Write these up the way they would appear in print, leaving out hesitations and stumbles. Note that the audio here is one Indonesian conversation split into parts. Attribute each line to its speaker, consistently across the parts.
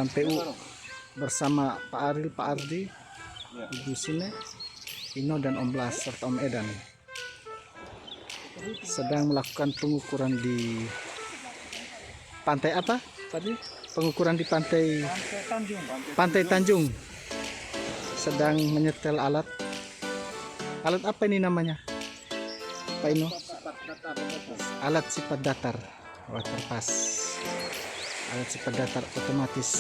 Speaker 1: PU bersama Pak Aril, Pak Ardi, Ibu Sine, Ino dan Om Blas serta Om Edan sedang melakukan pengukuran di pantai apa tadi? Pengukuran di Pantai Tanjung. Sedang menyetel alat apa ini namanya, Pak Ino? Alat sifat datar, water pass. Alat sifat datar otomatis.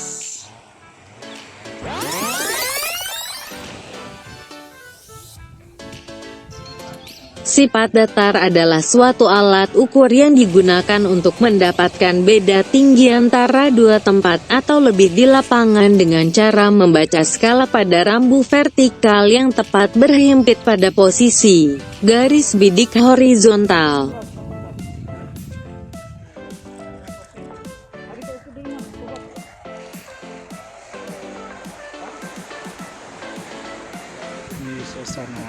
Speaker 2: Sifat datar adalah suatu alat ukur yang digunakan untuk mendapatkan beda tinggi antara dua tempat atau lebih di lapangan dengan cara membaca skala pada rambu vertikal yang tepat berhimpit pada posisi garis bidik horizontal.
Speaker 1: Ini suasana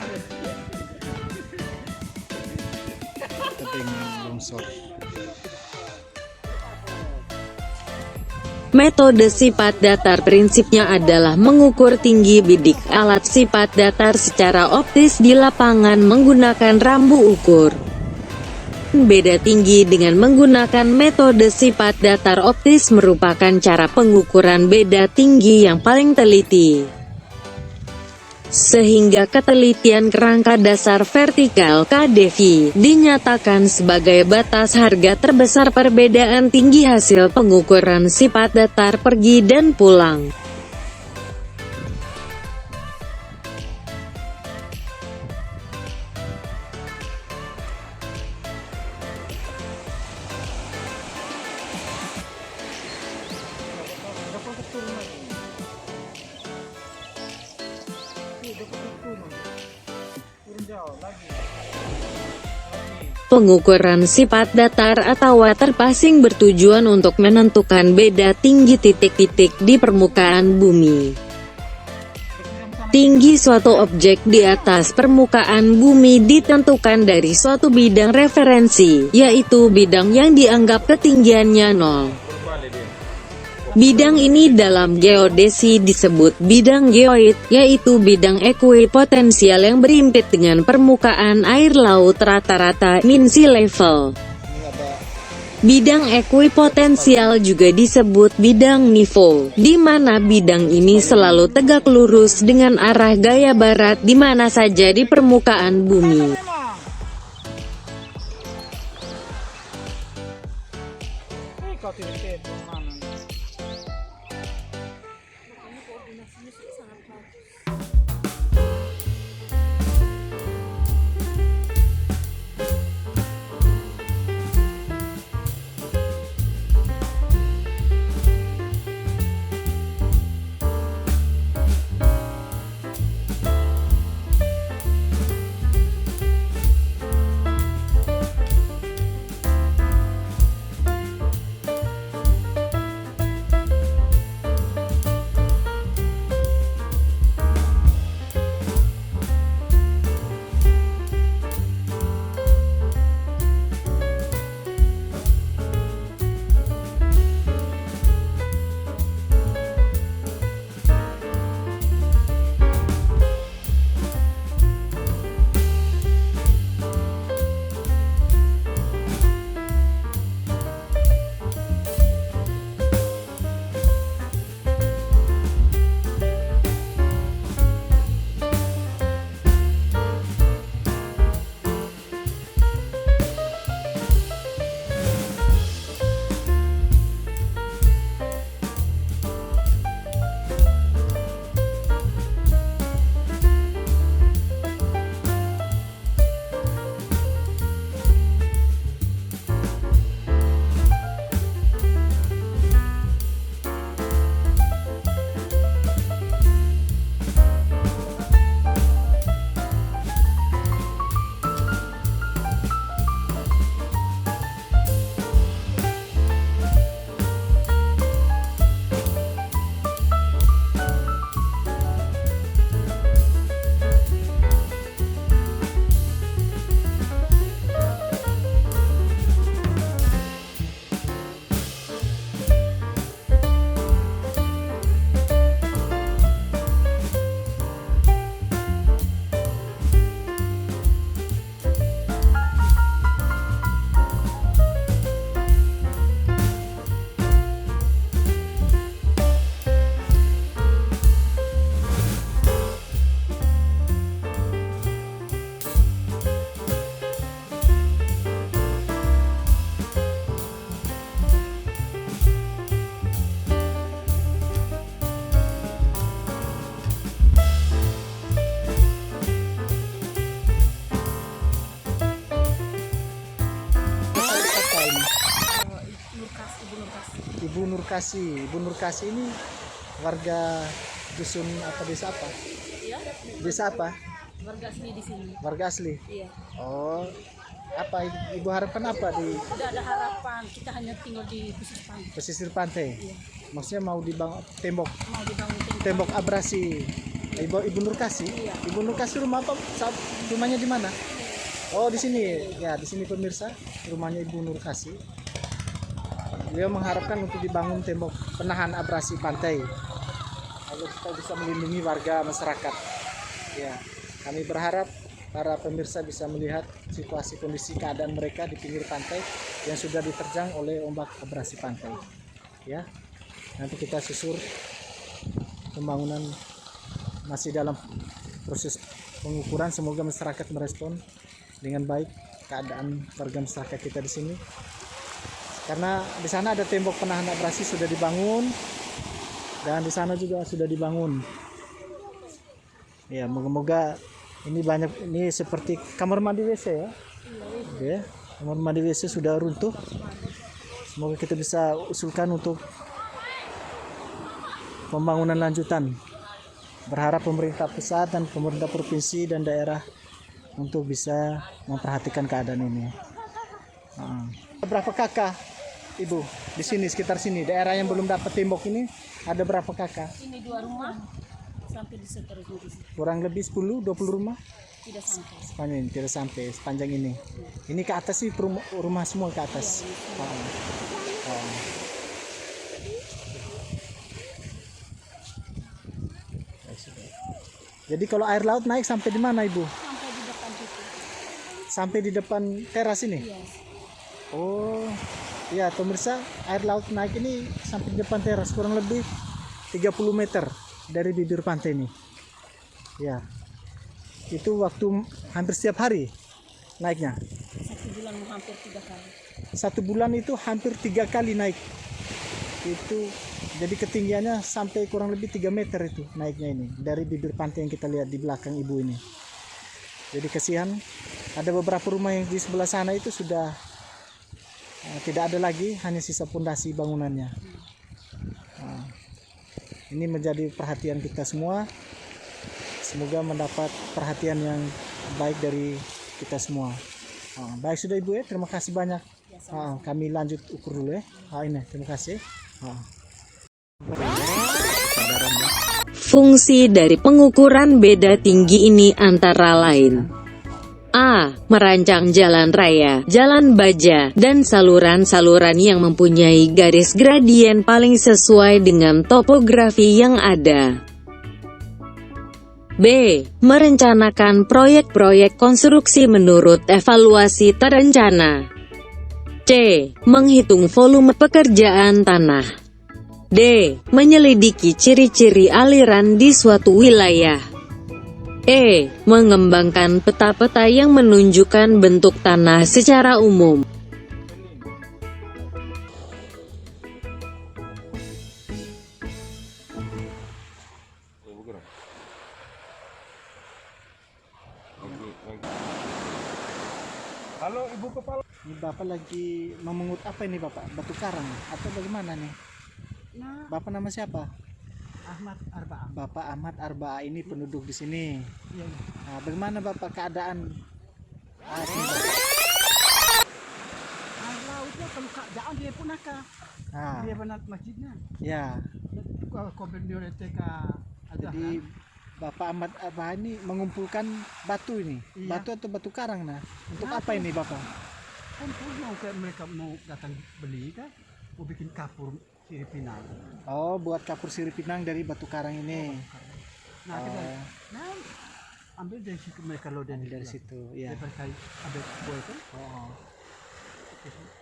Speaker 1: tebing longsor.
Speaker 2: Metode sifat datar prinsipnya adalah mengukur tinggi bidik alat sifat datar secara optis di lapangan menggunakan rambu ukur. Beda tinggi dengan menggunakan metode sifat datar optis merupakan cara pengukuran beda tinggi yang paling teliti. Sehingga ketelitian kerangka dasar vertikal (KDV) dinyatakan sebagai batas harga terbesar perbedaan tinggi hasil pengukuran sifat datar pergi dan pulang. Pengukuran sifat datar atau water passing bertujuan untuk menentukan beda tinggi titik-titik di permukaan bumi. Tinggi suatu objek di atas permukaan bumi ditentukan dari suatu bidang referensi, yaitu bidang yang dianggap ketinggiannya 0. Bidang ini dalam geodesi disebut bidang geoid, yaitu bidang ekuipotensial yang berhimpit dengan permukaan air laut rata-rata (mean sea level). Bidang ekuipotensial juga disebut bidang NIVO, di mana bidang ini selalu tegak lurus dengan arah gaya barat di mana saja di permukaan bumi.
Speaker 1: Kasih. Ibu Nur Kasih ini warga dusun apa, desa apa?
Speaker 3: Iya,
Speaker 1: Desa apa?
Speaker 3: warga asli di sini.
Speaker 1: Warga asli.
Speaker 3: Iya.
Speaker 1: Oh, apa ibu harapkan apa di
Speaker 3: Tidak ada harapan, kita hanya tinggal di
Speaker 1: pesisir
Speaker 3: pesisir pantai.
Speaker 1: pantai?
Speaker 3: Iya.
Speaker 1: Maksudnya mau dibangun tembok
Speaker 3: Mau dibangun
Speaker 1: tembok abrasi. Ibu Nur Kasih.
Speaker 3: Iya.
Speaker 1: Ibu Nur Kasih rumah apa? Rumahnya di mana? Oh, di sini. Ya, di sini pemirsa, rumahnya Ibu Nur Kasih. Beliau mengharapkan untuk dibangun tembok penahan abrasi pantai agar kita bisa melindungi warga masyarakat. Ya, kami berharap para pemirsa bisa melihat situasi kondisi keadaan mereka di pinggir pantai yang sudah diterjang oleh ombak abrasi pantai. Ya, nanti kita susur pembangunan masih dalam proses pengukuran. Semoga masyarakat merespon dengan baik keadaan warga masyarakat kita di sini. Karena di sana ada tembok penahan abrasi sudah dibangun dan di sana juga sudah dibangun. Ya, moga-moga ini banyak, ini seperti kamar mandi WC ya. Ya, kamar mandi WC sudah runtuh. Semoga kita bisa usulkan untuk pembangunan lanjutan. Berharap pemerintah pusat dan pemerintah provinsi dan daerah untuk bisa memperhatikan keadaan ini. Berapa kakak ibu di sini, sekitar sini, daerah yang belum dapat tembok ini ada berapa kakak?
Speaker 3: Ini 2 rumah sampai di seterusnya di sini.
Speaker 1: Kurang lebih 10-20 rumah?
Speaker 3: Tidak sampai.
Speaker 1: Sepanjang ini, tidak sampai sepanjang ini. Ini ke atas sih rumah semua ke atas. Jadi kalau air laut naik sampai di mana ibu?
Speaker 3: Sampai di depan situ.
Speaker 1: Sampai di depan teras ini?
Speaker 3: Iya.
Speaker 1: Oh, ya pemirsa, air laut naik ini sampai di depan teras, kurang lebih 30 meter dari bibir pantai ini. Ya, itu waktu hampir setiap hari naiknya.
Speaker 3: 1 bulan hampir 3 kali.
Speaker 1: 1 bulan itu hampir 3 kali naik. Itu jadi ketinggiannya sampai kurang lebih 3 meter itu naiknya ini dari bibir pantai yang kita lihat di belakang ibu ini. Jadi kasihan, ada beberapa rumah yang di sebelah sana itu sudah tidak ada lagi, hanya sisa pondasi bangunannya. Ini menjadi perhatian kita semua. Semoga mendapat perhatian yang baik dari kita semua. Baik sudah ibu ya, terima kasih banyak. Kami lanjut ukur dulu ya. Ini terima kasih.
Speaker 2: Fungsi dari pengukuran beda tinggi ini antara lain: A. Merancang jalan raya, jalan baja, dan saluran-saluran yang mempunyai garis gradien paling sesuai dengan topografi yang ada. B. Merencanakan proyek-proyek konstruksi menurut evaluasi terencana. C. Menghitung volume pekerjaan tanah. D. Menyelidiki ciri-ciri aliran di suatu wilayah. E. Mengembangkan peta-peta yang menunjukkan bentuk tanah secara umum.
Speaker 1: Halo Ibu Kepala. Ini Bapak lagi memungut apa ini Bapak? Batu karang atau bagaimana nih?
Speaker 3: Nah,
Speaker 1: Bapak nama siapa?
Speaker 3: Ahmad Arba'ah.
Speaker 1: Bapak Ahmad Arba'ah ini penduduk di sini.
Speaker 3: Iya.
Speaker 1: Nah, bagaimana Bapak keadaan air ini, Bapak?
Speaker 3: Air lautnya kalau keadaan dia pun nakal.
Speaker 1: Nah,
Speaker 3: Dia benar masjidnya.
Speaker 1: ya.
Speaker 3: Kompendior TK.
Speaker 1: Jadi Bapak Ahmad Arba'ah ini mengumpulkan batu ini.
Speaker 3: Iya.
Speaker 1: Batu atau batu karang nah. Untuk
Speaker 3: Batu.
Speaker 1: apa ini Bapak?
Speaker 3: Kumpul mau kayak mereka mau datang beli kan, mau bikin kapur sirip pinang.
Speaker 1: Oh, buat kapur sirip pinang dari batu karang ini.
Speaker 3: Nah, kita
Speaker 1: Oh,
Speaker 3: nah, ambil dari situ mereka loading
Speaker 1: dari situ, ya.
Speaker 3: Daripada ada kue kan.
Speaker 1: Oh,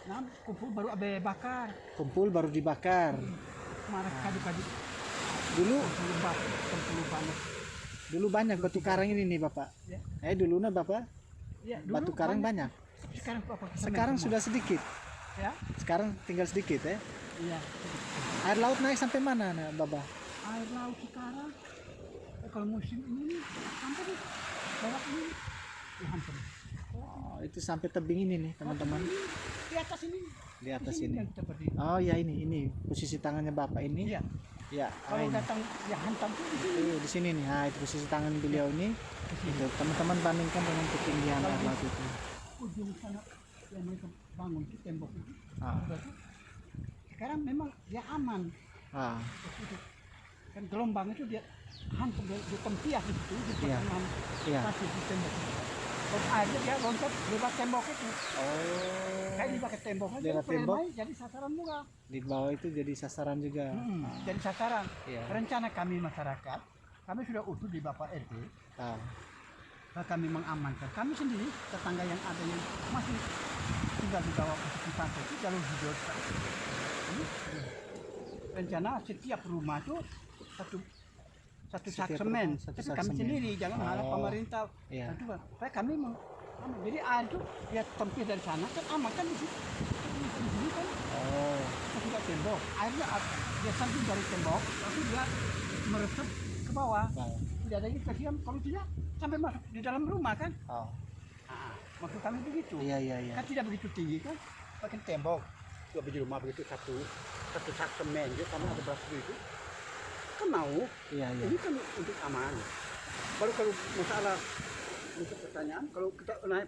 Speaker 3: Nah, kumpul baru abe bakar.
Speaker 1: kumpul baru dibakar.
Speaker 3: Marah kadi-kadi.
Speaker 1: Dulu
Speaker 3: Kumpul banget.
Speaker 1: dulu banyak batu karang ini nih Bapak.
Speaker 3: Ya.
Speaker 1: Dulu nah Bapak,
Speaker 3: Ya,
Speaker 1: batu karang banyak.
Speaker 3: Sekarang apa?
Speaker 1: Sekarang sudah sedikit.
Speaker 3: ya.
Speaker 1: Sekarang tinggal sedikit ya.
Speaker 3: Iya.
Speaker 1: Air laut naik sampai mana nah, Bapak?
Speaker 3: Air laut sekarang kalau musim ini sampai di bawah ini. Ya, hampir.
Speaker 1: Oh, itu sampai tebing ini nih teman-teman.
Speaker 3: Di atas ini.
Speaker 1: Di atas
Speaker 3: Di sini
Speaker 1: ini.
Speaker 3: yang kita berdiri.
Speaker 1: Oh ya, ini posisi tangannya bapak ini.
Speaker 3: Iya.
Speaker 1: Ya,
Speaker 3: Kalau
Speaker 1: ini.
Speaker 3: datang yang hantam tuh di sini.
Speaker 1: Di sini nih. Nah, itu posisi tangan beliau ini.
Speaker 3: Di sini.
Speaker 1: Itu teman-teman bandingkan dengan ketinggian air laut itu.
Speaker 3: Ujung sana yang mereka bangun itu tembok itu.
Speaker 1: Ah.
Speaker 3: Udah tuh. Sekarang memang dia aman.
Speaker 1: Ah,
Speaker 3: Itu. Kan gelombang itu dia hantam di tempiah itu di
Speaker 1: Iya.
Speaker 3: pertengahan
Speaker 1: iya.
Speaker 3: pasir di tembok. Terus airnya dia loncat lewat tembok itu.
Speaker 1: Oh.
Speaker 3: Kayak di pakai tembok aja.
Speaker 1: Lewat
Speaker 3: kalau
Speaker 1: tembok?
Speaker 3: main jadi sasaran juga.
Speaker 1: Di bawah itu jadi sasaran juga.
Speaker 3: Jadi sasaran.
Speaker 1: Iya.
Speaker 3: Rencana kami masyarakat, kami sudah utuh di Bapak RT,
Speaker 1: Ah.
Speaker 3: kami mengamankan. Kami sendiri tetangga yang ada yang masih tinggal di bawah posisi pantai itu jalur hijau. Ini rencana setiap rumah itu satu sak
Speaker 1: Setiap
Speaker 3: semen.
Speaker 1: rumah satu
Speaker 3: Tapi
Speaker 1: sak
Speaker 3: kami
Speaker 1: semen.
Speaker 3: sendiri jangan mengharap
Speaker 1: Oh.
Speaker 3: pemerintah.
Speaker 1: Iya.
Speaker 3: Nah, juga. Supaya kami jadi air itu dia tempis dari sana kan aman kan di sini. Di sini kan
Speaker 1: Oh.
Speaker 3: tidak tembok, airnya dia samping dari tembok, tapi dia meresap ke bawah.
Speaker 1: Bawah.
Speaker 3: Tidak ada kasihan kalau tidak sampai masuk di dalam rumah kan.
Speaker 1: Oh.
Speaker 3: Maksud kami begitu.
Speaker 1: Iya, iya, iya.
Speaker 3: Kan tidak begitu tinggi kan, pakai tembok. Dua biji rumah begitu satu sak semen gitu, sama ada beras begitu. Kan mau,
Speaker 1: Iya, iya.
Speaker 3: ini kan untuk aman. Kalau masalah untuk pertanyaan, kalau kita naik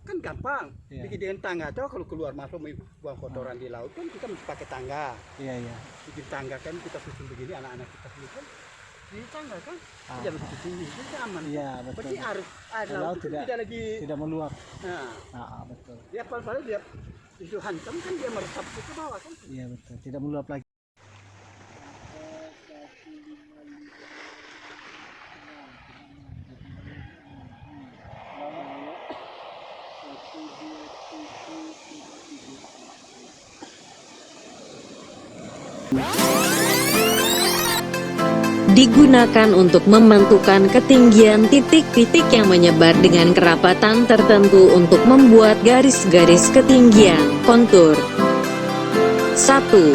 Speaker 3: kan gampang,
Speaker 1: Iya.
Speaker 3: bikin dengan tangga. Atau kalau keluar masuk buang kotoran di laut kan kita mesti pakai tangga.
Speaker 1: Iya, iya.
Speaker 3: Bikin tangga kan kita susun begini, anak-anak kita semua kan di tangga kan
Speaker 1: Ah.
Speaker 3: tidak begitu tinggi, jadi aman.
Speaker 1: Iya, betul.
Speaker 3: Berarti air
Speaker 1: Laut
Speaker 3: laut itu
Speaker 1: tidak-
Speaker 3: tidak lagi.
Speaker 1: Tidak meluap.
Speaker 3: Nah,
Speaker 1: Betul.
Speaker 3: dia paling dia itu hantam kan dia meresap ke bawah kan.
Speaker 1: Iya, betul. Tidak meluap lagi.
Speaker 2: Digunakan untuk mementukan ketinggian titik-titik yang menyebar dengan kerapatan tertentu untuk membuat garis-garis ketinggian, kontur. 1.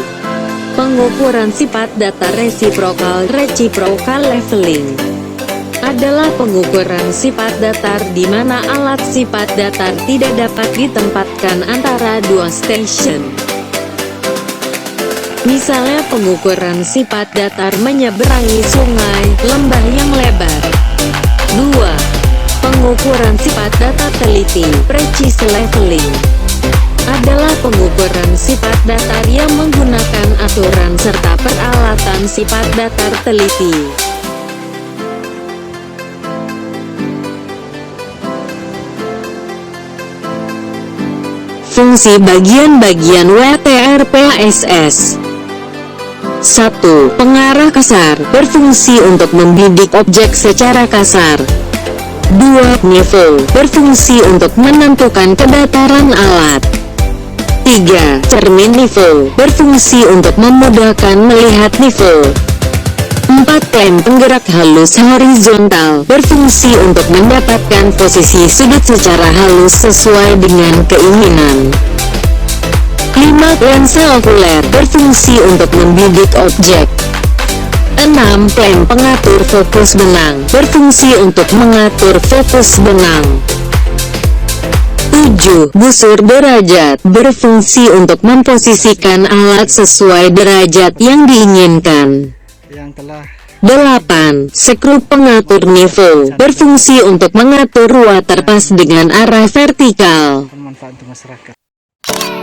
Speaker 2: Pengukuran sifat datar reciprocal leveling adalah pengukuran sifat datar di mana alat sifat datar tidak dapat ditempatkan antara dua stasiun. Misalnya pengukuran sifat datar menyeberangi sungai, lembah yang lebar. 2. Pengukuran sifat datar teliti, precise leveling, adalah pengukuran sifat datar yang menggunakan aturan serta peralatan sifat datar teliti. Fungsi bagian-bagian WTRPASS. 1. Pengarah kasar, berfungsi untuk membidik objek secara kasar. 2. Niveau, berfungsi untuk menentukan kedataran alat. 3. Cermin niveau, berfungsi untuk memudahkan melihat niveau. 4. Klem penggerak halus horizontal, berfungsi untuk mendapatkan posisi sudut secara halus sesuai dengan keinginan. 5. Lensa okuler, berfungsi untuk membidik objek. 6. Klem pengatur fokus benang, berfungsi untuk mengatur fokus benang. 7. Busur derajat, berfungsi untuk memposisikan alat sesuai derajat yang diinginkan.
Speaker 1: Yang telah
Speaker 2: 8. Skru pengatur niveau, berfungsi untuk mengatur water pas dengan arah vertikal.
Speaker 1: bermanfaat untuk masyarakat.